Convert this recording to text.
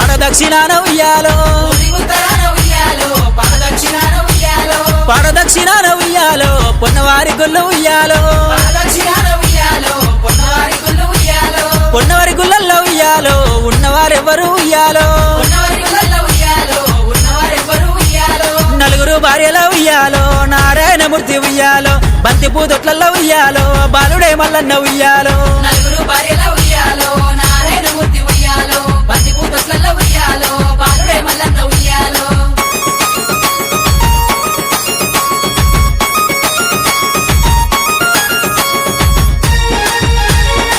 పడదక్షిణాన ఉయ్యాలో పడదక్షిణాన ఉయ్యాలో పొన్నవారి గుళ్ళు ఉయ్యాలో పొన్నవారి గుళ్ళల్లో ఉయ్యాలో ఉన్నవారెవరు ఉయ్యాలో నలుగురు భార్యల ఉయ్యాలో నారాయణమూర్తి ఉయ్యాలో బంతి పూదొట్లలో ఉయ్యాలో బాలుడే మల్లన్న ఉయ్యాలో